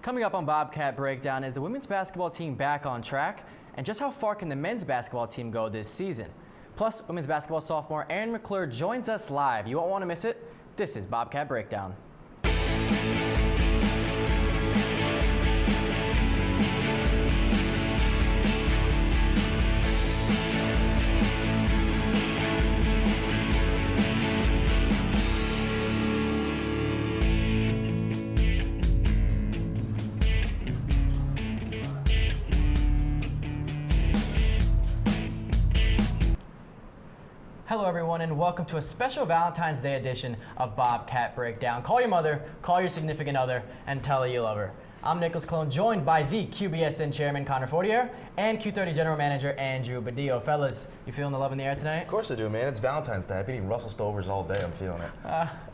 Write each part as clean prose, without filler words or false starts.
Coming up on Bobcat Breakdown, is the women's basketball team back on track? And just how far can the men's basketball team go this season? Plus, women's basketball sophomore Erin McClure joins us live. You won't want to miss it. This is Bobcat Breakdown. Hello everyone and welcome to a special Valentine's Day edition of Bobcat Breakdown. Call your mother, call your significant other, and tell her you love her. I'm Nicholas Clone, joined by the QBSN Chairman Connor Fortier and Q30 General Manager Andrew Badillo. Fellas, you feeling the love in the air tonight? Of course I do, man. It's Valentine's Day. I've been eating Russell Stovers all day. I'm feeling it.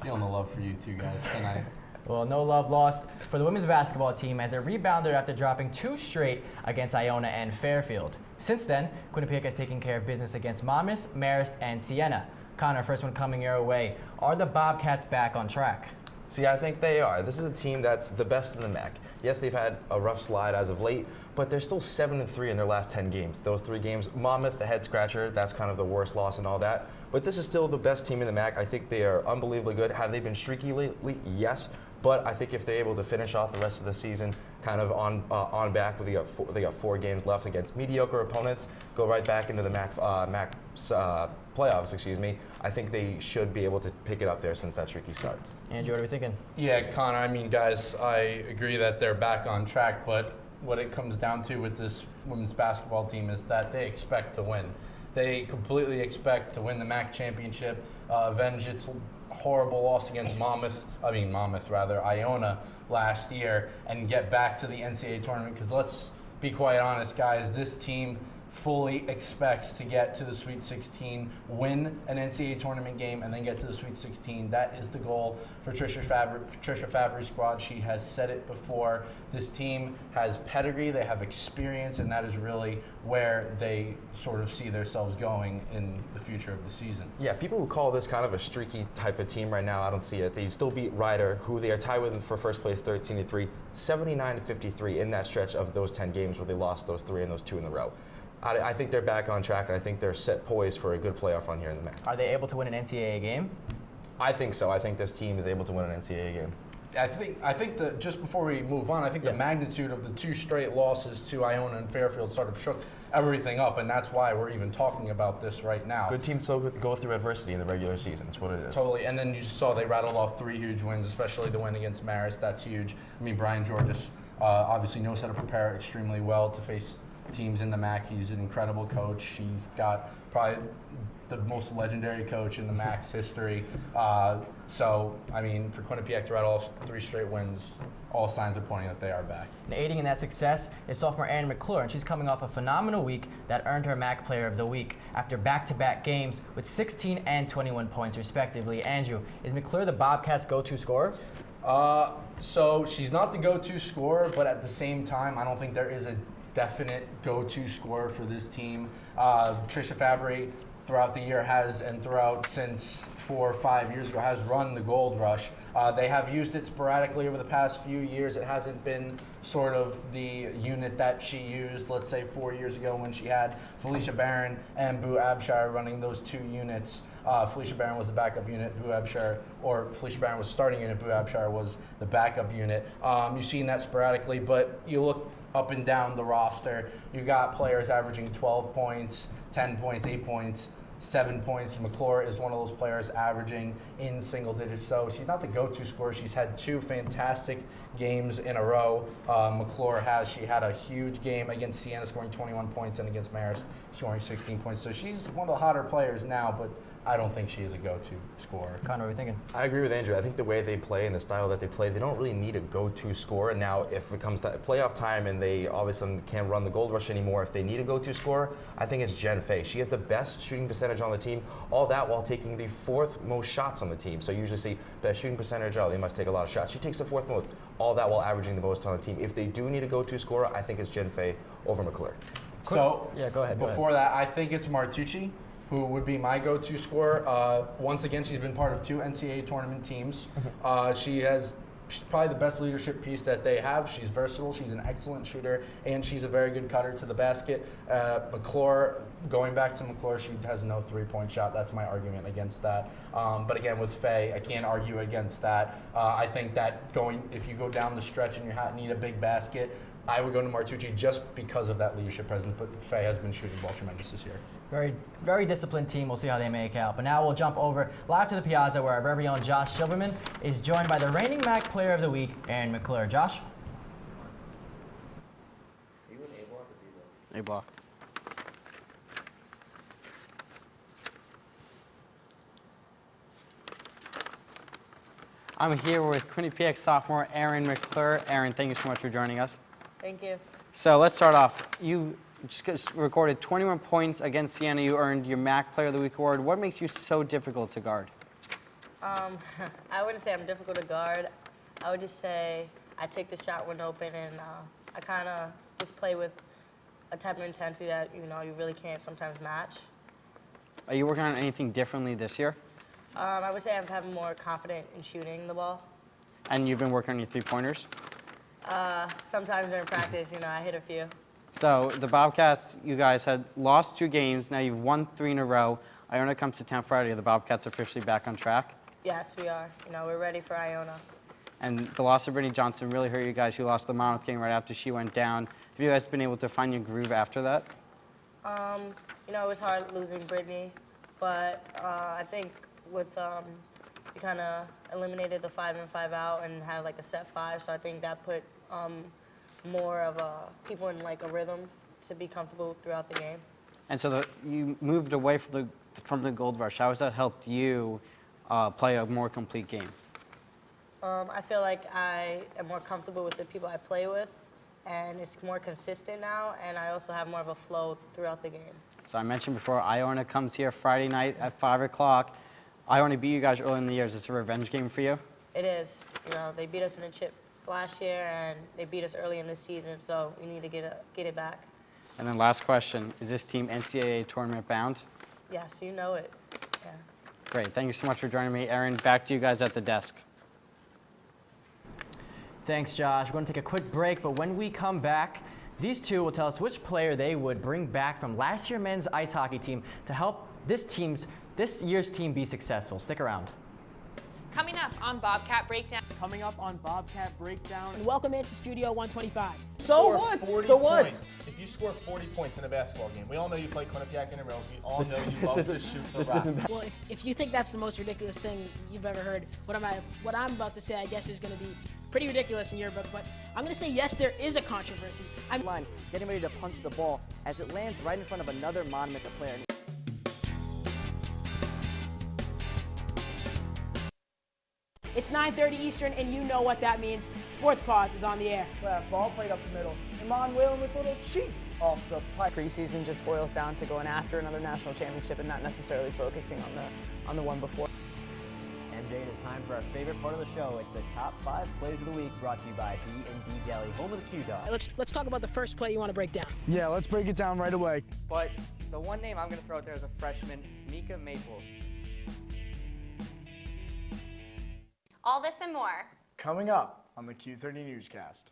Feeling the love for you two guys tonight. Well, no love lost for the women's basketball team as it rebounded after dropping 2 straight against Iona and Fairfield. Since then, Quinnipiac has taken care of business against Monmouth, Marist, and Siena. Connor, first one coming your way. Are the Bobcats back on track? See, I think they are. This is a team that's the best in the MAC. Yes, they've had a rough slide as of late, but they're still 7-3 in their last 10 games. Those 3 games, Monmouth, the head scratcher, that's kind of the worst loss and all that. But this is still the best team in the MAC. I think they are unbelievably good. Have they been streaky lately? Yes. But I think if they're able to finish off the rest of the season kind of on back, with they got 4 games left against mediocre opponents, go right back into the MAC playoffs, excuse me, I think they should be able to pick it up there since that streaky start. Andrew, what are we thinking? Yeah, Connor, I mean, guys, I agree that they're back on track, but what it comes down to with this women's basketball team is that they expect to win. They completely expect to win the MAC championship, avenge its horrible loss against Iona last year, and get back to the NCAA tournament. Because let's be quite honest, guys, this team fully expects to get to the Sweet 16, win an NCAA tournament game, and then get to the Sweet 16. That is the goal for Tricia Fabry's squad. She has said it before. This team has pedigree, they have experience, and that is really where they sort of see themselves going in the future of the season. Yeah, people who call this kind of a streaky type of team right now, I don't see it. They still beat Ryder, who they are tied with for first place 13-3, 79-53 in that stretch of those 10 games where they lost those 3 and those 2 in a row. I think they're back on track, and I think they're set poised for a good playoff run here in the MAC. Are they able to win an NCAA game? I think so. I think this team is able to win an NCAA game. I think that just before we move on, I think the magnitude of the 2 straight losses to Iona and Fairfield sort of shook everything up, and that's why we're even talking about this right now. Good teams go through adversity in the regular season. That's what it is. Totally, and then you just saw they rattled off 3 huge wins, especially the win against Marist. That's huge. I mean, Brian Georges obviously knows how to prepare extremely well to face teams in the MAC. He's an incredible coach. He's got probably the most legendary coach in the MAC's history. So, I mean, for Quinnipiac to rattle off 3 straight wins, all signs are pointing that they are back. And aiding in that success is sophomore Erin McClure, and she's coming off a phenomenal week that earned her MAC Player of the Week after back-to-back games with 16 and 21 points, respectively. Andrew, is McClure the Bobcats' go-to scorer? So she's not the go-to scorer, but at the same time, I don't think there is a definite go-to scorer for this team. Tricia Fabry throughout the year since 4 or 5 years ago, has run the Gold Rush. They have used it sporadically over the past few years. It hasn't been sort of the unit that she used, let's say 4 years ago when she had Felicia Barron and Boo Abshire running those 2 units. Felicia Barron was the backup unit, Felicia Barron was starting unit, Boo Abshire was the backup unit. You've seen that sporadically, but you look up and down the roster, you got players averaging 12 points, 10 points, 8 points, 7 points. McClure is one of those players averaging in single digits. So she's not the go-to scorer. She's had 2 fantastic games in a row. McClure she had a huge game against Siena, scoring 21 points, and against Marist, scoring 16 points. So she's one of the hotter players now, but I don't think she is a go-to scorer. Connor, what are you thinking? I agree with Andrew. I think the way they play and the style that they play, they don't really need a go-to scorer. Now, if it comes to playoff time and they obviously can't run the Gold Rush anymore, if they need a go-to scorer, I think it's Jen Fay. She has the best shooting percentage on the team, all that while taking the 4th most shots on the team. So you usually see best shooting percentage, they must take a lot of shots. She takes the 4th most, all that while averaging the most on the team. If they do need a go-to scorer, I think it's Jen Fay over McClure. So, go ahead. Before that, I think it's Martucci, who would be my go-to scorer. Once again, she's been part of 2 NCAA tournament teams. She has she's probably the best leadership piece that they have. She's versatile, she's an excellent shooter, and she's a very good cutter to the basket. McClure, going back to McClure, she has no three-point shot. That's my argument against that. But again, with Faye, I can't argue against that. I think that if you go down the stretch and you need a big basket, I would go to Martucci just because of that leadership presence, but Faye has been shooting the ball tremendous this year. Very, very disciplined team. We'll see how they make out. But now we'll jump over live to the Piazza where our very own Josh Silverman is joined by the reigning MAC Player of the Week, Erin McClure. Josh? Are you an A block or B block? A block. I'm here with Quinnipiac sophomore Erin McClure. Erin, thank you so much for joining us. Thank you. So let's start off. You just recorded 21 points against Siena. You earned your MAC Player of the Week award. What makes you so difficult to guard? I wouldn't say I'm difficult to guard. I would just say I take the shot when open, and I kind of just play with a type of intensity that you really can't sometimes match. Are you working on anything differently this year? I would say I'm having more confident in shooting the ball. And you've been working on your three-pointers? Sometimes during practice, I hit a few. So the Bobcats, you guys had lost 2 games. Now you've won 3 in a row. Iona comes to town Friday. Are the Bobcats officially back on track? Yes, we are. We're ready for Iona. And the loss of Brittany Johnson really hurt you guys. You lost the Monmouth game right after she went down. Have you guys been able to find your groove after that? It was hard losing Brittany, but I think we kind of eliminated the 5 in, 5 out and had like a set 5, so I think that put more of people in like a rhythm to be comfortable throughout the game. And so you moved away from the Gold Rush. How has that helped you play a more complete game? I feel like I am more comfortable with the people I play with, and it's more consistent now, and I also have more of a flow throughout the game. So I mentioned before, Iona comes here Friday night at 5 o'clock. Iona beat you guys early in the year. Is this a revenge game for you? It is. They beat us in a chip last year, and they beat us early in this season, so we need to get it back. And then last question, is this team NCAA tournament bound? Yes, you know it. Yeah. Great. Thank you so much for joining me. Erin, back to you guys at the desk. Thanks, Josh. We're going to take a quick break, but when we come back, these two will tell us which player they would bring back from last year's men's ice hockey team to help this year's team be successful. Stick around. Coming up on Bobcat Breakdown. Coming up on Bobcat Breakdown. Welcome into Studio 125. So what? If you score 40 points in a basketball game, we all know you play Quinnipiac Intramurals. We all know you love to shoot the rock. Well, if you think that's the most ridiculous thing you've ever heard, what I'm about to say, I guess, is going to be pretty ridiculous in your book. But I'm going to say, yes, there is a controversy. Line, getting ready to punch the ball as it lands right in front of another Monmouth player. It's 9:30 Eastern, and you know what that means. Sports Pause is on the air. Ball played up the middle. Iman Whalen with a little cheat off the pipe. Preseason just boils down to going after another national championship and not necessarily focusing on the one before. MJ, it is time for our favorite part of the show. It's the top 5 plays of the week, brought to you by B&D Deli, home of the Q-Dog. Let's talk about the first play you want to break down. Yeah, let's break it down right away. But the one name I'm going to throw out there is a freshman, Mika Maples. All this and more. Coming up on the Q30 Newscast.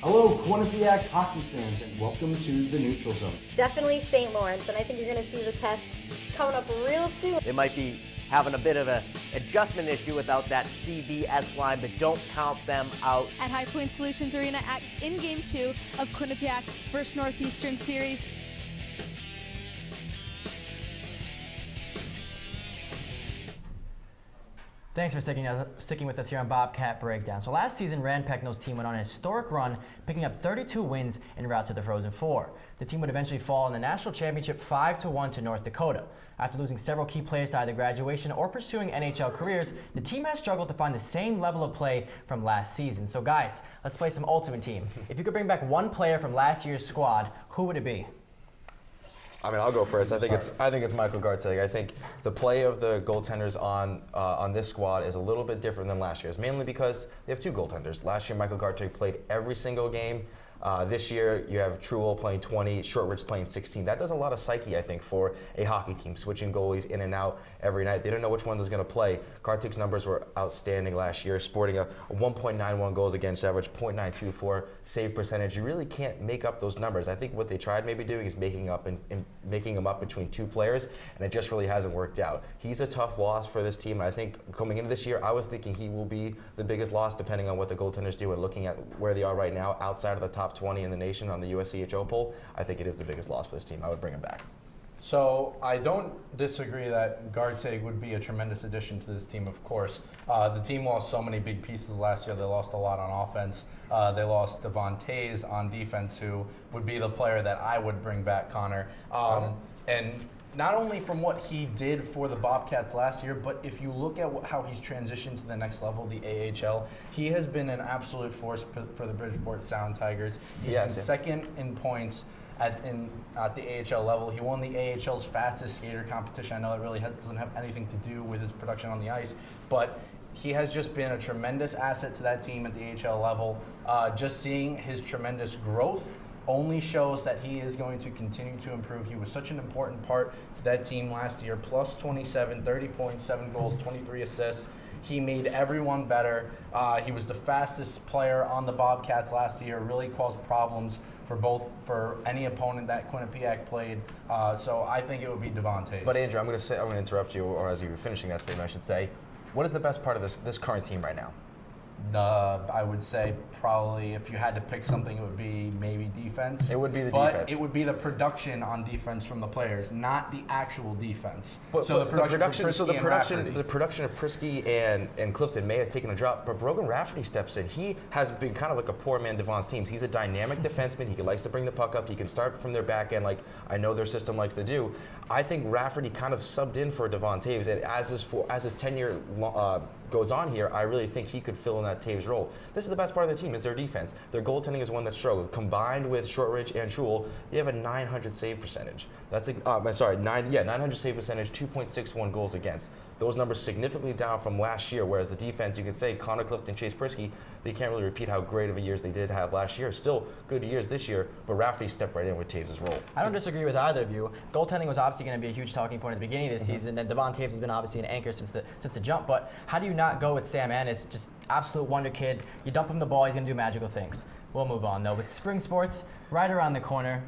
Hello, Quinnipiac hockey fans, and welcome to the Neutral Zone. Definitely St. Lawrence, and I think you're going to see the test coming up real soon. They might be having a bit of an adjustment issue without that CBS line, but don't count them out. At High Point Solutions Arena in Game 2 of Quinnipiac vs. Northeastern Series. Thanks for sticking with us here on Bobcat Breakdown. So last season, Rand Peckno's team went on a historic run, picking up 32 wins en route to the Frozen Four. The team would eventually fall in the national championship 5-1 to North Dakota. After losing several key players to either graduation or pursuing NHL careers, the team has struggled to find the same level of play from last season. So guys, let's play some Ultimate Team. If you could bring back one player from last year's squad, who would it be? I mean, I'll go first. I think it's Michael Gartig. I think the play of the goaltenders on this squad is a little bit different than last year's, mainly because they have two goaltenders. Last year, Michael Gartig played every single game. This year, you have Truel playing 20, Shortridge playing 16. That does a lot of psyche, I think, for a hockey team, switching goalies in and out every night. They don't know which one is going to play. Gartig's numbers were outstanding last year, sporting a 1.91 goals against average, .924 save percentage. You really can't make up those numbers. I think what they tried maybe doing is making them up between two players, and it just really hasn't worked out. He's a tough loss for this team. I think coming into this year, I was thinking he will be the biggest loss, depending on what the goaltenders do, and looking at where they are right now, outside of the top 20 in the nation on the USCHO poll, I think it is the biggest loss for this team. I would bring him back. So I don't disagree that Gartig would be a tremendous addition to this team, of course. The team lost so many big pieces last year. They lost a lot on offense. They lost Devon Toews on defense, who would be the player that I would bring back, Connor. And not only from what he did for the Bobcats last year, but if you look at how he's transitioned to the next level, the AHL, he has been an absolute force for the Bridgeport Sound Tigers. He's been second in points at the AHL level. He won the AHL's fastest skater competition. I know that really doesn't have anything to do with his production on the ice, but he has just been a tremendous asset to that team at the AHL level. Just seeing his tremendous growth only shows that he is going to continue to improve. He was such an important part to that team last year. Plus 27, 30 points, 7 goals, 23 assists. He made everyone better. He was the fastest player on the Bobcats last year, really caused problems for any opponent that Quinnipiac played. So I think it would be Devon Toews. But Andrew, I'm going to interrupt you, or as you were finishing that statement, I should say, what is the best part of this current team right now? I would say probably if you had to pick something, it would be maybe defense. It would be the defense. But it would be the production on defense from the players, not the actual defense. The production of Prisky and Clifton may have taken a drop, but Brogan Rafferty steps in. He has been kind of like a poor man Devon's teams. He's a dynamic defenseman. He likes to bring the puck up. He can start from their back end like I know their system likes to do. I think Rafferty kind of subbed in for Devon Toews, and as his tenure goes on here, I really think he could fill in that Toews role. This is the best part of their team, is their defense. Their goaltending is one that struggled. Combined with Shortridge and Truel, they have a 900 save percentage. That's 900 save percentage, 2.61 goals against. Those numbers significantly down from last year, whereas the defense, you could say Connor Clifton, Chase Prisky, they can't really repeat how great of a years they did have last year. Still good years this year, but Rafferty stepped right in with Toews' role. I don't disagree with either of you. Goaltending was obviously going to be a huge talking point at the beginning of this season, and Devon Toews has been obviously an anchor since the jump, but how do you not go with Sam Ennis, just absolute wonder kid? You dump him the ball, he's going to do magical things. We'll move on, though. With spring sports right around the corner,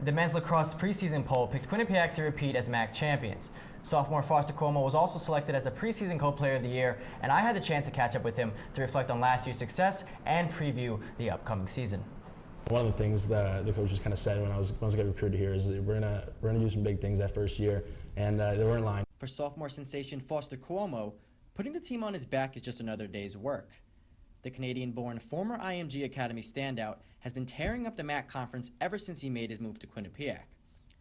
the men's lacrosse preseason poll picked Quinnipiac to repeat as MAC champions. Sophomore Foster Cuomo was also selected as the preseason co-player of the year, and I had the chance to catch up with him to reflect on last year's success and preview the upcoming season. One of the things that the coaches kind of said when I was getting recruited here is that we're gonna do some big things that first year, and they weren't lying. For sophomore sensation Foster Cuomo, putting the team on his back is just another day's work. The Canadian-born former IMG Academy standout has been tearing up the MAC conference ever since he made his move to Quinnipiac.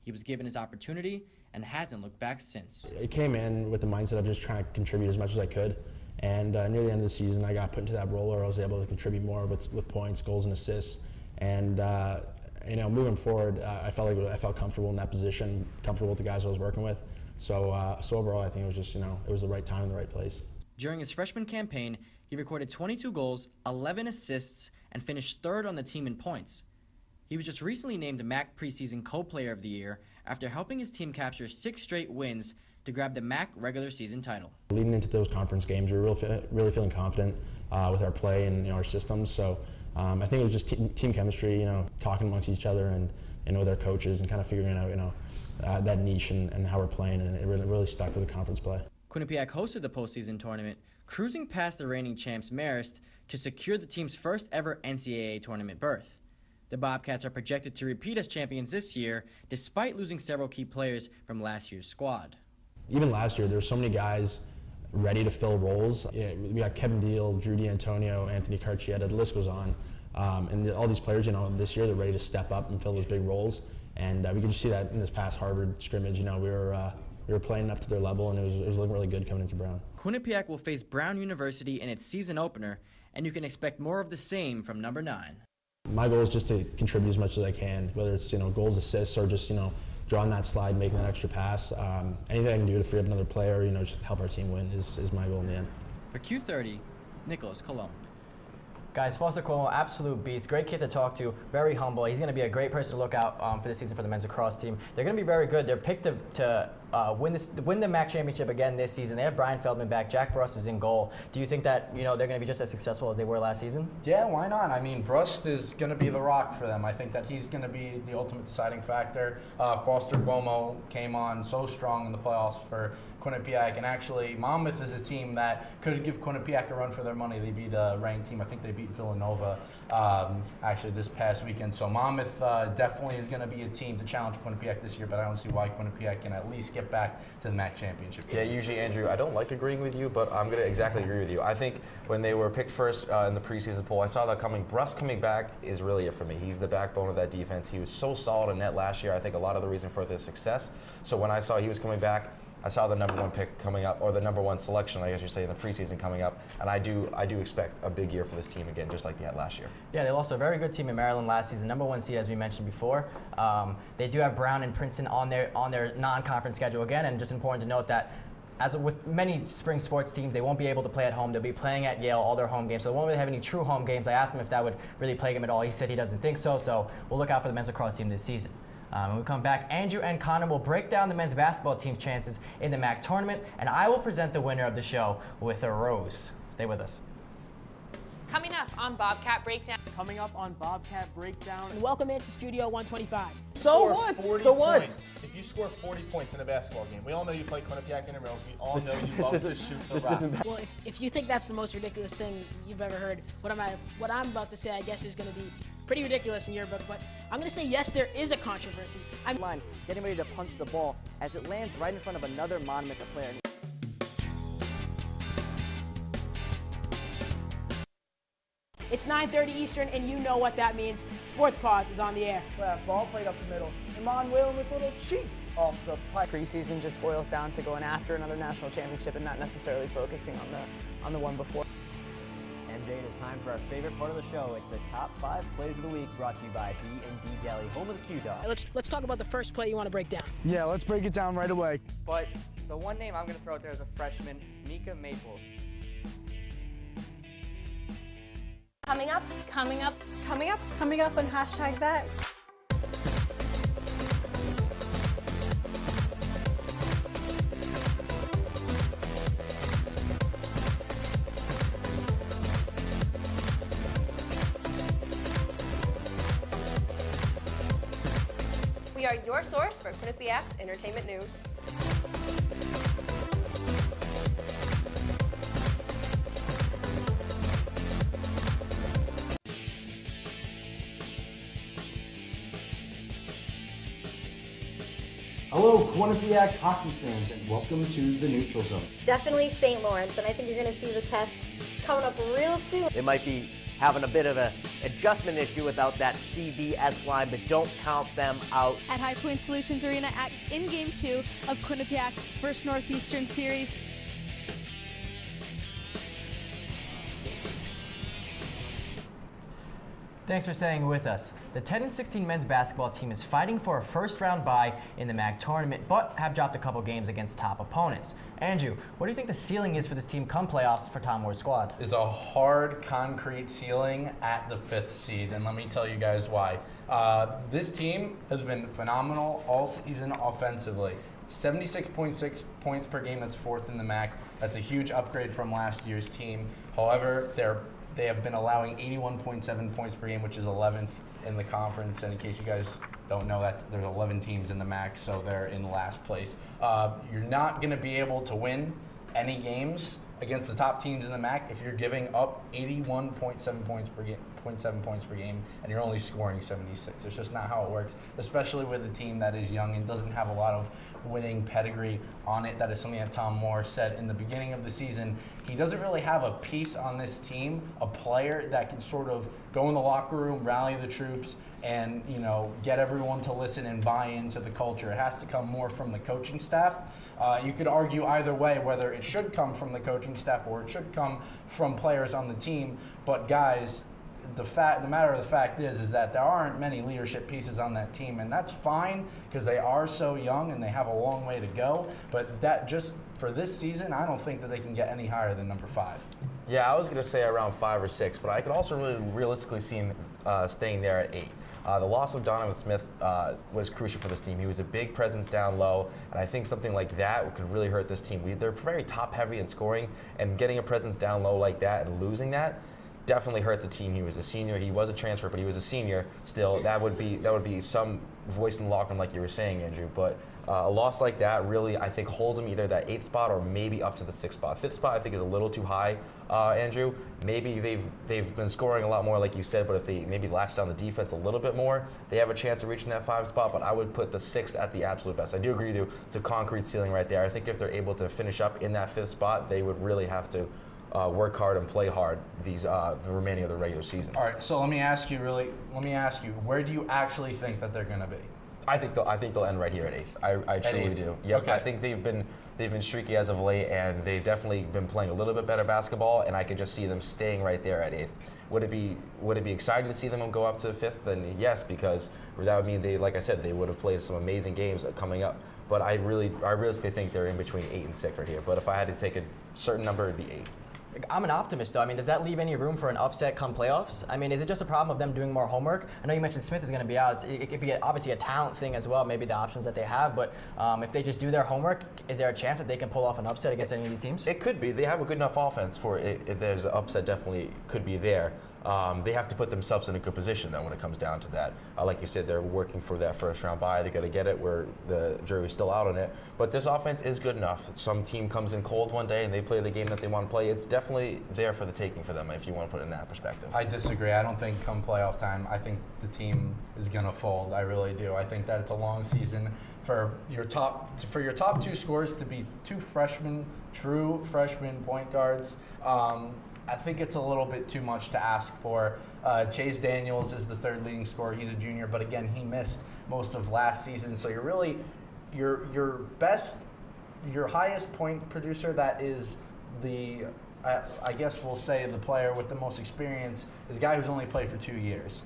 He was given his opportunity and hasn't looked back since. I came in with the mindset of just trying to contribute as much as I could, and near the end of the season I got put into that role where I was able to contribute more with points, goals, and assists. And moving forward, I felt comfortable in that position, comfortable with the guys I was working with. So overall, I think it was just it was the right time and the right place. During his freshman campaign, he recorded 22 goals, 11 assists, and finished third on the team in points. He was just recently named MAC preseason co-player of the year after helping his team capture 6 straight wins to grab the MAC regular season title. Leading into those conference games, we were really feeling confident with our play and our systems. So I think it was just team chemistry, talking amongst each other and with our coaches and kind of figuring out, that niche and how we're playing, and it really stuck with the conference play. Quinnipiac hosted the postseason tournament, cruising past the reigning champs Marist to secure the team's first ever NCAA tournament berth. The Bobcats are projected to repeat as champions this year, despite losing several key players from last year's squad. Even last year, there were so many guys ready to fill roles. We got Kevin Deal, Drew D'Antonio, Anthony Carcietta, the list goes on. All these players, this year they're ready to step up and fill those big roles. And we could just see that in this past Harvard scrimmage. We were playing up to their level, and it was looking really good coming into Brown. Quinnipiac will face Brown University in its season opener, and you can expect more of the same from number 9. My goal is just to contribute as much as I can, whether it's goals, assists, or just drawing that slide, making that extra pass. Anything I can do to free up another player, just help our team win is my goal in the end. For Q30, Nicholas Colon. Guys, Foster Cuomo, absolute beast. Great kid to talk to. Very humble. He's going to be a great person to look out for this season for the men's lacrosse team. They're going to be very good. They're picked to win the MAC championship again this season. They have Brian Feldman back. Jack Brust is in goal. Do you think that they're going to be just as successful as they were last season? Yeah, why not? I mean, Brust is going to be the rock for them. I think that he's going to be the ultimate deciding factor. Foster Cuomo came on so strong in the playoffs for Quinnipiac, and actually Monmouth is a team that could give Quinnipiac a run for their money. They beat a ranked team. I think they beat Villanova actually this past weekend. So Monmouth definitely is going to be a team to challenge Quinnipiac this year, but I don't see why Quinnipiac can at least get back to the MAC championship. Yeah, usually, Andrew, I don't like agreeing with you, but I'm going to exactly agree with you. I think when they were picked first in the preseason poll, I saw that coming. Brust coming back is really it for me. He's the backbone of that defense. He was so solid in net last year. I think a lot of the reason for this success. So when I saw he was coming back, I saw the number 1 pick coming up, or the number 1 selection, I guess you're saying, in the preseason coming up, and I do expect a big year for this team again, just like they had last year. Yeah, they lost a very good team in Maryland last season, number 1 seed as we mentioned before. They do have Brown and Princeton on their non-conference schedule again, and just important to note that as with many spring sports teams, they won't be able to play at home. They'll be playing at Yale all their home games, so they won't really have any true home games. I asked him if that would really plague him at all. He said he doesn't think so, so we'll look out for the men's lacrosse team this season. When we come back, Andrew and Connor will break down the men's basketball team's chances in the MAC tournament, and I will present the winner of the show with a rose. Stay with us. Coming up on Bobcat Breakdown. Coming up on Bobcat Breakdown. And welcome into Studio 125. So what? If you score 40 points in a basketball game, we all know you play Quinnipiac Intramurals. We all know you love to shoot the rock. Well, if you think that's the most ridiculous thing you've ever heard, what I'm about to say, I guess, is going to be pretty ridiculous in your book, but I'm going to say yes, there is a controversy. I'm getting ready to punch the ball as it lands right in front of another Monmouth player. It's 9:30 Eastern, and you know what that means. Sports Pause is on the air. Ball played up the middle. Iman Whalen with a little cheat off the pipe. Preseason just boils down to going after another national championship and not necessarily focusing on the one before. MJ, it is time for our favorite part of the show. It's the top 5 plays of the week, brought to you by B&D Deli, home of the Q-Dog. Let's talk about the first play you want to break down. Yeah, let's break it down right away. But the one name I'm going to throw out there is a freshman, Mika Maples. Coming up, and hashtag that. We are your source for Quinnipiac's entertainment news. Hello, Quinnipiac hockey fans, and welcome to the Neutral Zone. Definitely St. Lawrence, and I think you're going to see the test coming up real soon. They might be having a bit of an adjustment issue without that CBS line, but don't count them out. At High Point Solutions Arena in Game 2 of Quinnipiac vs. Northeastern Series. Thanks for staying with us. The 10-16 men's basketball team is fighting for a first-round bye in the MAC tournament, but have dropped a couple games against top opponents. Andrew, what do you think the ceiling is for this team come playoffs for Tom Moore's squad? Is a hard concrete ceiling at the 5th seed, and let me tell you guys why. This team has been phenomenal all season offensively. 76.6 points per game, that's 4th in the MAC. That's a huge upgrade from last year's team. However, they have been allowing 81.7 points per game, which is 11th in the conference. And in case you guys don't know, that there's 11 teams in the MAC, so they're in last place. You're not going to be able to win any games against the top teams in the MAC if you're giving up 81.7 points 0.7 points per game, and you're only scoring 76. It's just not how it works, especially with a team that is young and doesn't have a lot of winning pedigree on it. That is something that Tom Moore said in the beginning of the season. He doesn't really have a piece on this team, a player that can sort of go in the locker room, rally the troops, and get everyone to listen and buy into the culture. It has to come more from the coaching staff. You could argue either way, whether it should come from the coaching staff or it should come from players on the team. But guys, the matter of the fact is that there aren't many leadership pieces on that team, and that's fine because they are so young and they have a long way to go. But that just for this season, I don't think that they can get any higher than number 5. Yeah, I was going to say around 5 or 6, but I could also really realistically see him staying there at 8. The loss of Donovan Smith was crucial for this team. He was a big presence down low, and I think something like that could really hurt this team. They're very top-heavy in scoring, and getting a presence down low like that and losing that definitely hurts the team. He was a senior. He was a transfer, but he was a senior still. That would be some voice in the locker room, like you were saying, Andrew. But a loss like that really, I think, holds him either that 8th spot or maybe up to the 6th spot. 5th spot, I think, is a little too high, Andrew. Maybe they've been scoring a lot more, like you said, but if they maybe latch down the defense a little bit more, they have a chance of reaching that 5 spot. But I would put the 6th at the absolute best. I do agree with you. It's a concrete ceiling right there. I think if they're able to finish up in that 5th spot, they would really have to work hard and play hard the remaining of the regular season. All right, so let me ask you, where do you actually think that they're going to be? I think they'll end right here at 8th. I truly do. Yep. Okay. I think they've been streaky as of late, and they've definitely been playing a little bit better basketball, and I could just see them staying right there at 8th. Would it be exciting to see them go up to 5th? Then yes, because that would mean like I said, they would have played some amazing games coming up. But I realistically think they're in between 8 and 6 right here. But if I had to take a certain number, it'd be 8. I'm an optimist, though. I mean, does that leave any room for an upset come playoffs? I mean, is it just a problem of them doing more homework? I know you mentioned Smith is going to be out. It could be obviously a talent thing as well, maybe the options that they have. But if they just do their homework, is there a chance that they can pull off an upset against any of these teams? It could be. They have a good enough offense for it. If there's an upset, definitely could be there. They have to put themselves in a good position, though, when it comes down to that. Like you said, they're working for that first-round bye. They got to get it where the jury's still out on it. But this offense is good enough. Some team comes in cold one day and they play the game that they want to play. It's definitely there for the taking for them, if you want to put it in that perspective. I disagree. I don't think come playoff time, I think the team is going to fold. I really do. I think that it's a long season for your top 2 scorers to be 2 true freshman point guards. I think it's a little bit too much to ask for. Chase Daniels is the 3rd leading scorer. He's a junior, but again, he missed most of last season. So you're really your highest point producer. That is I guess we'll say the player with the most experience is a guy who's only played for 2 years.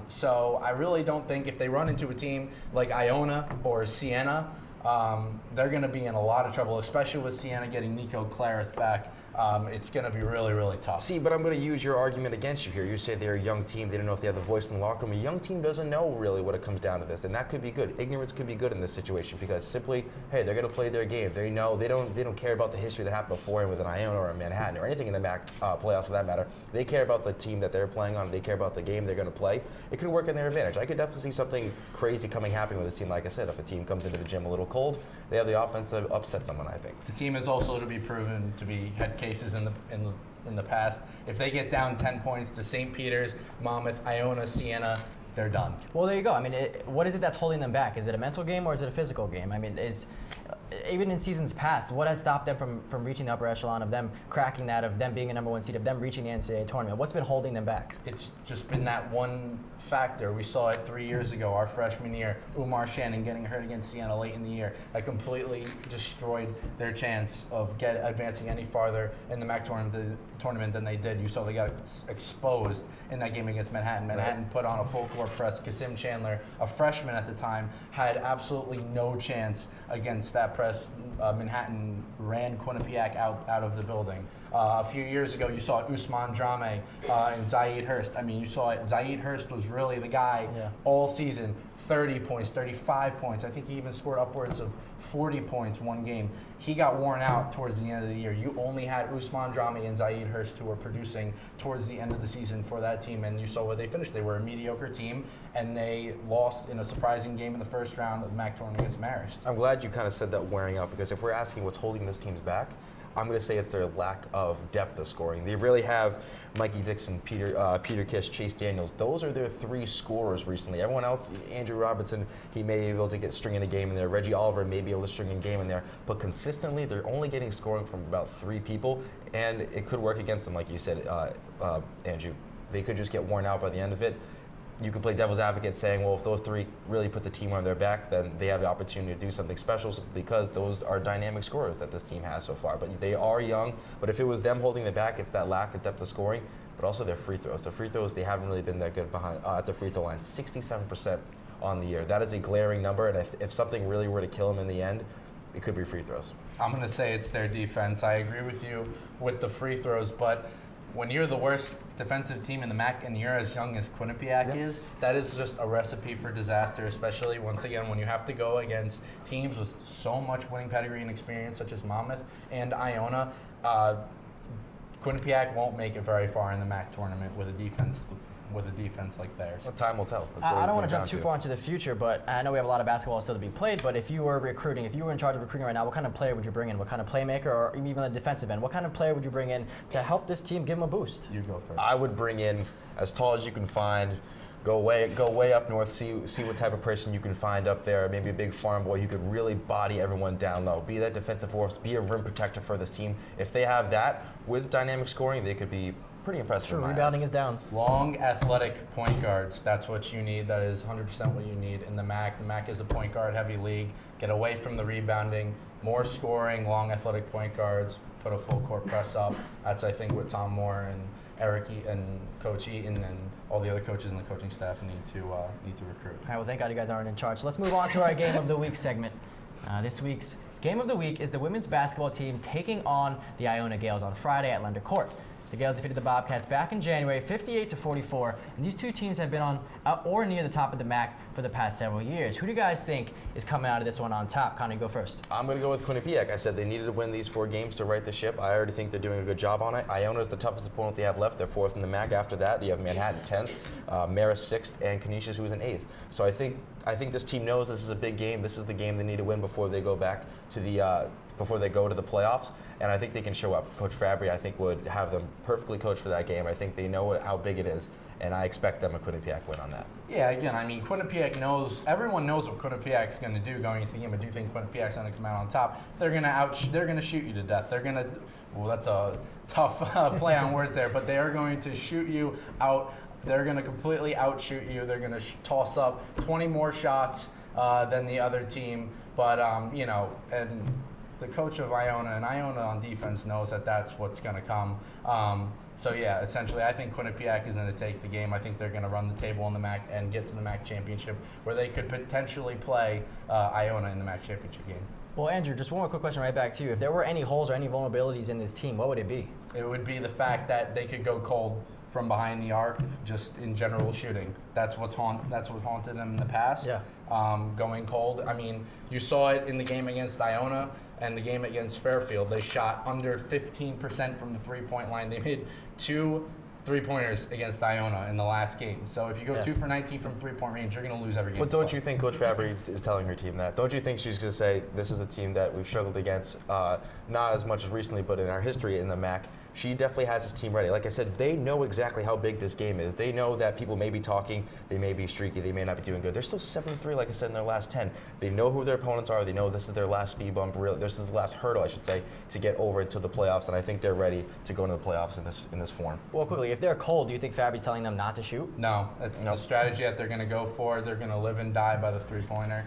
So I really don't think if they run into a team like Iona or Siena, they're going to be in a lot of trouble, especially with Siena getting Nico Clarith back. It's going to be really, really tough. See, but I'm going to use your argument against you here. You say they're a young team. They don't know if they have the voice in the locker room. A young team doesn't know really what it comes down to this, and that could be good. Ignorance could be good in this situation because simply, hey, they're going to play their game. They know they don't care about the history that happened before with an Iona or a Manhattan or anything in the MAC playoffs for that matter. They care about the team that they're playing on. They care about the game they're going to play. It could work in their advantage. I could definitely see something crazy happening with this team. Like I said, if a team comes into the gym a little cold, they have the offense to upset someone, I think. The team is also to be proven to be had cases in the past. If they get down 10 points to St. Peter's, Monmouth, Iona, Siena, they're done. Well, there you go. I mean, what is it that's holding them back? Is it a mental game or is it a physical game? I mean, even in seasons past, what has stopped them from reaching the upper echelon, of them cracking that, of them being a number 1 seed, of them reaching the NCAA tournament? What's been holding them back? It's just been that one factor. We saw it 3 years ago, our freshman year, Umar Shannon getting hurt against Siena late in the year. That completely destroyed their chance of advancing any farther in the MAC tournament than they did. You saw they got exposed in that game against Manhattan. Manhattan put on a full court press. Kasim Chandler, a freshman at the time, had absolutely no chance against that press. Manhattan ran Quinnipiac out of the building. A few years ago, you saw Usman Drame and Zaid Hurst. I mean, you saw it. Zaid Hurst was really the guy all season. 30 points, 35 points. I think he even scored upwards of 40 points one game. He got worn out towards the end of the year. You only had Usman Drame and Zaid Hurst who were producing towards the end of the season for that team, and you saw where they finished. They were a mediocre team, and they lost in a surprising game in the first round of the MAC tournament against Marist. I'm glad you kind of said that wearing out, because if we're asking what's holding this teams back, I'm going to say it's their lack of depth of scoring. They really have Mikey Dixon, Peter Kish, Chase Daniels. Those are their 3 scorers recently. Everyone else, Andrew Robertson, he may be able to get string in a game in there. Reggie Oliver may be able to string in a game in there. But consistently, they're only getting scoring from about 3 people, and it could work against them, like you said, Andrew. They could just get worn out by the end of it. You could play devil's advocate saying, well, if those 3 really put the team on their back, then they have the opportunity to do something special because those are dynamic scorers that this team has so far. But they are young. But if it was them holding the back, it's that lack of depth of scoring, but also their free throws. The free throws, they haven't really been that good behind at the free throw line. 67% on the year. That is a glaring number, and if something really were to kill them in the end, it could be free throws. I'm going to say it's their defense. I agree with you with the free throws, but when you're the worst defensive team in the MAC and you're as young as Quinnipiac is, that is just a recipe for disaster, especially, once again, when you have to go against teams with so much winning pedigree and experience, such as Monmouth and Iona. Quinnipiac won't make it very far in the MAC tournament with a defense like theirs. Well, time will tell. I don't want to jump too far into the future, but I know we have a lot of basketball still to be played, but if you were recruiting, if you were in charge of recruiting right now, what kind of player would you bring in? What kind of playmaker, or even on the defensive end? What kind of player would you bring in to help this team, give them a boost? You go first. I would bring in as tall as you can find. Go way up north, see what type of person you can find up there, maybe a big farm boy who could really body everyone down low. Be that defensive force, be a rim protector for this team. If they have that with dynamic scoring, they could be pretty impressive. True, rebounding is down. Long, athletic point guards. That's what you need. That is 100% what you need in the MAC. The MAC is a point guard heavy league. Get away from the rebounding, more scoring, long, athletic point guards. Put a full court press up. That's, I think, what Tom Moore and Eric and Coach Eaton and all the other coaches and the coaching staff need to recruit. All right, well, thank God you guys aren't in charge. So let's move on to our Game of the Week segment. This week's Game of the Week is the women's basketball team taking on the Iona Gales on Friday at Lender Court. The Gales defeated the Bobcats back in January, 58-44, and these 2 teams have been on or near the top of the MAC for the past several years. Who do you guys think is coming out of this one on top? Connor, you go first. I'm going to go with Quinnipiac. I said they needed to win these 4 games to right the ship. I already think they're doing a good job on it. Iona is the toughest opponent they have left. They're 4th in the MAC. After that, you have Manhattan 10th, Marist 6th, and Canisius, who's in 8th. So I think this team knows this is a big game. This is the game they need to win before they go back to the before they go to the playoffs, and I think they can show up. Coach Fabry, I think, would have them perfectly coached for that game. I think they know how big it is, and I expect them a Quinnipiac win on that. Yeah, again, I mean, everyone knows what Quinnipiac's going to do going into the game. I do think Quinnipiac's going to come out on top. They're going to shoot you to death. Well, that's a tough play on words there, but they are going to shoot you out. They're going to completely outshoot you. They're going to toss up 20 more shots than the other team, but and the coach of Iona and Iona on defense knows that that's what's going to come. So yeah, essentially, I think Quinnipiac is going to take the game. I think they're going to run the table in the MAC and get to the MAC championship, where they could potentially play Iona in the MAC championship game. Well, Andrew, just one more quick question right back to you. If there were any holes or any vulnerabilities in this team, what would it be? It would be the fact that they could go cold from behind the arc, just in general shooting. That's what haunted them in the past. Yeah. Going cold. I mean, you saw it in the game against Iona and the game against Fairfield. They shot under 15% from the three-point line. They made 2 3-pointers against Iona in the last game. So if you go 2 for 19 from three-point range, you're going to lose every game. But don't you think Coach Fabry is telling her team that? Don't you think she's going to say, this is a team that we've struggled against, not as much as recently, but in our history in the MAC? She definitely has his team ready. Like I said, they know exactly how big this game is. They know that people may be talking, they may be streaky, they may not be doing good. They're still 7-3, like I said, in their last 10. They know who their opponents are. They know this is their last speed bump. This is the last hurdle, I should say, to get over into the playoffs. And I think they're ready to go into the playoffs in this form. Well, quickly, if they're cold, do you think Fabry's telling them not to shoot? No, it's the strategy that they're going to go for. They're going to live and die by the three-pointer.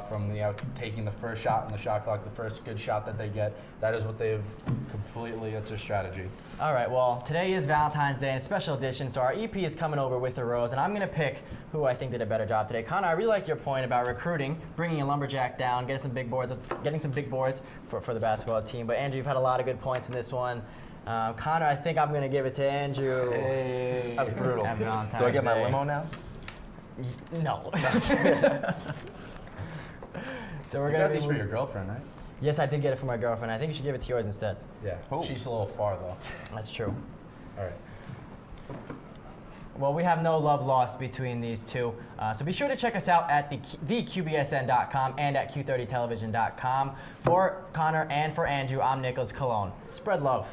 From taking the first shot in the shot clock, the first good shot that they get. That is what they've completely, it's their strategy. All right, well, today is Valentine's Day, and a special edition, so our EP is coming over with the rose, and I'm going to pick who I think did a better job today. Connor, I really like your point about recruiting, bringing a lumberjack down, getting some big boards for the basketball team. But Andrew, you've had a lot of good points in this one. Connor, I think I'm going to give it to Andrew. Hey, that's brutal. Do I get my limo now? No. So we're you got these for your girlfriend, right? Yes, I did get it for my girlfriend. I think you should give it to yours instead. Yeah. Oh. She's a little far, though. That's true. All right. Well, we have no love lost between these two. So be sure to check us out at theqbsn.com and at q30television.com. For Connor and for Andrew, I'm Nicholas Cologne. Spread love.